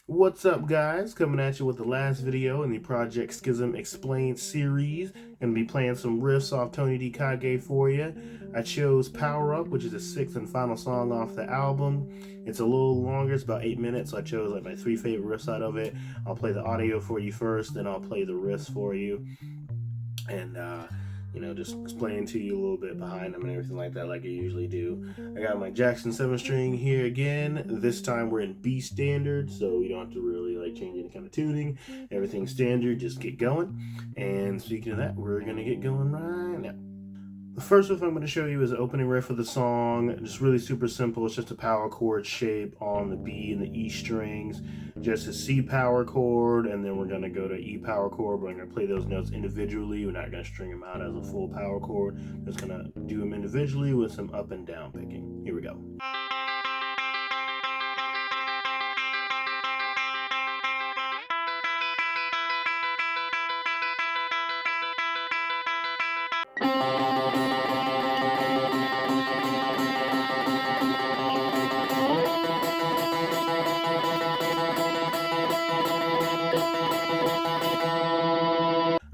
What's up, guys? Coming at you with the last video in the Project Skyzum Explained series. Gonna be playing some riffs off Tony D. Kage for you. I chose Power Up, which is the sixth and final song off the album. It's a little longer, it's about 8 minutes, so I chose like my three favorite riffs out of it. I'll play the audio for you first, then I'll play the riffs for you. And just explaining to you a little bit behind them and everything like that, like I usually do. I got my Jackson 7 string here again. This time we're in B standard, so we don't have to really like change any kind of tuning. Everything's standard, just get going. And speaking of that, we're gonna get going right now. The first riff I'm going to show you is the opening riff of the song. Just really super simple. It's just a power chord shape on the B and the E strings. Just a C power chord, and then we're going to go to E power chord. We're going to play those notes individually. We're not going to string them out as a full power chord. Just going to do them individually with some up and down picking. Here we go.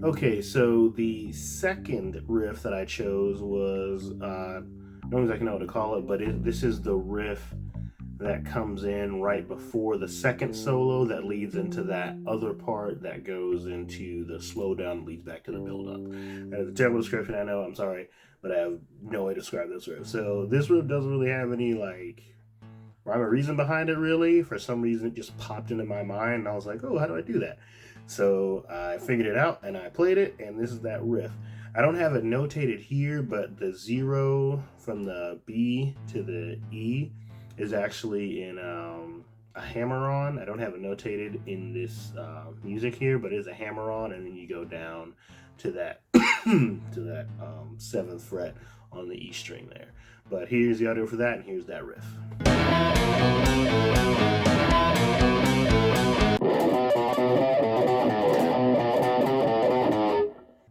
Okay, so the second riff that I chose was, no one exactly know what to call it, but this is the riff that comes in right before the second solo that leads into that other part that goes into the slowdown, leads back to the build-up. It's a terrible description, I know, I'm sorry, but I have no way to describe this riff. So this riff doesn't really have any, like, rhyme or reason behind it, really. For some reason, it just popped into my mind, and I was like, oh, how do I do that? So I figured it out, and I played it, and this is that riff. I don't have it notated here, but the 0 from the B to the E is actually in a hammer-on. I don't have it notated in this music here, but it is a hammer-on, and then you go down to that to that 7th fret on the E string there. But here's the audio for that, and here's that riff.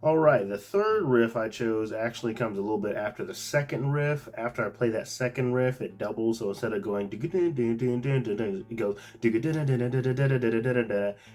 Alright, the third riff I chose actually comes a little bit after the second riff. After I play that second riff, it doubles, so instead of going it goes and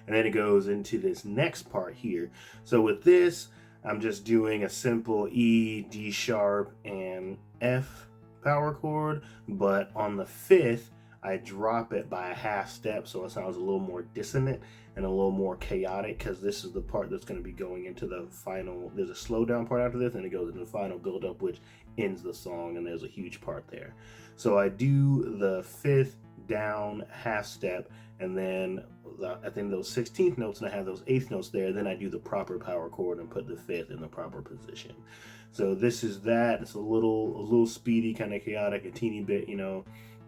then it goes into this next part here. So with this, I'm just doing a simple E, D sharp, and F power chord, but on the 5th, I drop it by a half step so it sounds a little more dissonant and a little more chaotic, because this is the part that's going to be going into the final. There's a slowdown part after this, and it goes into the final build up, which ends the song, and there's a huge part there. So I do the 5th down half step, and then I think those 16th notes, and I have those 8th notes there. Then I do the proper power chord and put the 5th in the proper position. So this is that. It's a little speedy, kind of chaotic, a teeny bit,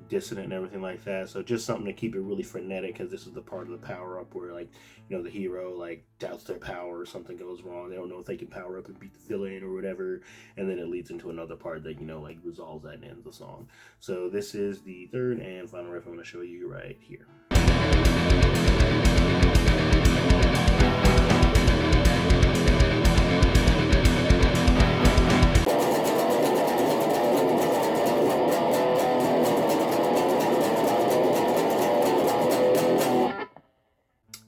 dissonant and everything like that. So just something to keep it really frenetic, because this is the part of the power up where, like, the hero like doubts their power or something goes wrong. They don't know if they can power up and beat the villain or whatever, and then it leads into another part that like resolves that and ends the song. So this is the third and final riff I'm going to show you right here.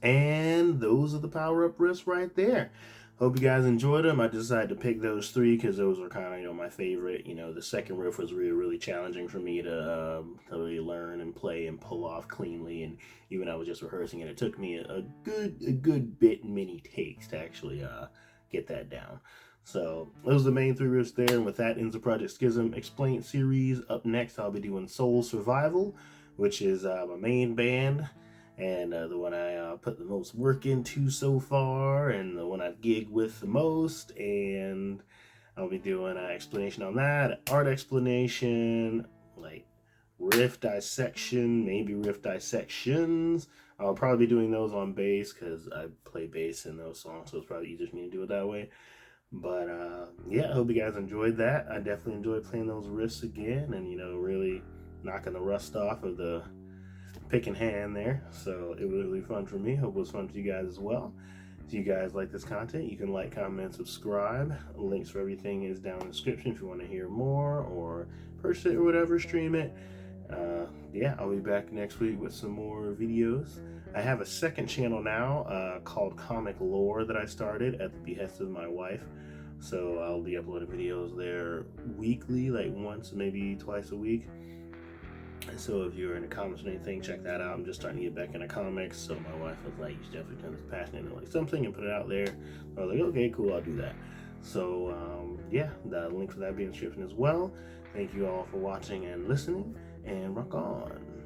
And those are the power up riffs right there. Hope you guys enjoyed them. I decided to pick those 3 because those were kind of my favorite. The second riff was really challenging for me to really learn and play and pull off cleanly. And even I was just rehearsing it, it took me a good bit many takes to actually get that down. So those are the main 3 riffs there. And with that ends the Project Skyzum Explained series. Up next, I'll be doing Soul Survival, which is my main band, and the one I put the most work into so far, and the one I gig with the most. And I'll be doing an explanation on that, art explanation, like riff dissection, maybe riff dissections. I'll probably be doing those on bass because I play bass in those songs, so it's probably easier for me to do it that way. But yeah, I hope you guys enjoyed that. I definitely enjoyed playing those riffs again, and really knocking the rust off of the picking hand there. So it was really fun for me. Hope it was fun for you guys as well. If you guys like this content, you can like, comment, and subscribe. Links for everything is down in the description if you want to hear more or purchase it or whatever, stream it. Yeah, I'll be back next week with some more videos. I have a second channel now called Comic Lore that I started at the behest of my wife. So I'll be uploading videos there weekly, like once, maybe twice a week. And so if you're into comics or anything, check that out. I'm just starting to get back into comics. So my wife was like, you should definitely turn this passion into like something and put it out there. I was like, okay, cool, I'll do that. So yeah, the link for that will be in the description as well. Thank you all for watching and listening, and rock on.